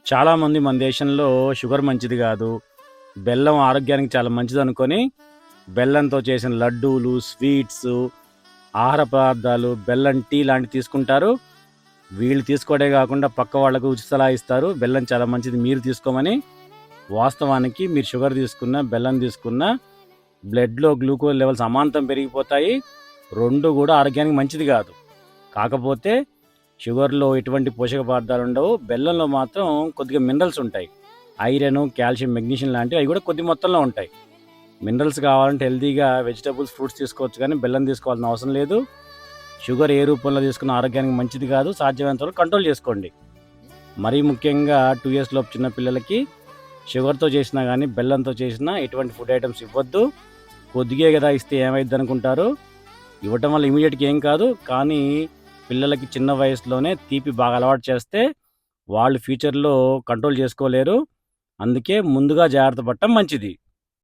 చాలామంది మన దేశంలో షుగర్ మంచిది కాదు, బెల్లం ఆరోగ్యానికి చాలా మంచిదనుకొని బెల్లంతో చేసిన లడ్డూలు, స్వీట్సు, ఆహార పదార్థాలు, బెల్లం టీ లాంటివి తీసుకుంటారు. వీళ్ళు తీసుకోవడే కాకుండా పక్క వాళ్ళకు ఉచిత సలహా ఇస్తారు. బెల్లం చాలా మంచిది, మీరు తీసుకోమని. వాస్తవానికి మీరు షుగర్ తీసుకున్న, బెల్లం తీసుకున్న బ్లడ్‌లో గ్లూకోజ్ లెవెల్స్ అమాంతం పెరిగిపోతాయి. 2 కూడా ఆరోగ్యానికి మంచిది కాదు. కాకపోతే షుగర్‌లో ఎటువంటి పోషక పదార్థాలు ఉండవు. బెల్లంలో మాత్రం కొద్దిగా మినరల్స్ ఉంటాయి. ఐరన్, కాల్షియం, మెగ్నీషియం లాంటివి అవి కూడా కొద్ది మొత్తంలో ఉంటాయి. మినరల్స్ కావాలంటే హెల్తీగా వెజిటబుల్స్, ఫ్రూట్స్ తీసుకోవచ్చు, కానీ బెల్లం తీసుకోవాల్సిన అవసరం లేదు. షుగర్ ఏ రూపంలో తీసుకున్న ఆరోగ్యానికి మంచిది కాదు. సాధ్యమైనంత వరకు కంట్రోల్ చేసుకోండి. మరీ ముఖ్యంగా 2 ఇయర్స్ లోపు చిన్న పిల్లలకి షుగర్తో చేసినా కానీ బెల్లంతో చేసినా ఎటువంటి ఫుడ్ ఐటమ్స్ ఇవ్వద్దు. కొద్దిగే కదా ఇస్తే ఏమైద్ది అనుకుంటారు. ఇవ్వటం వల్ల ఇమీడియట్గా ఏం కాదు, కానీ పిల్లలకి చిన్న వయసులోనే తీపి బాగా అలవాటు చేస్తే వాళ్ళు ఫ్యూచర్లో కంట్రోల్ చేసుకోలేరు. అందుకే ముందుగా జాగ్రత్త పడటం మంచిది.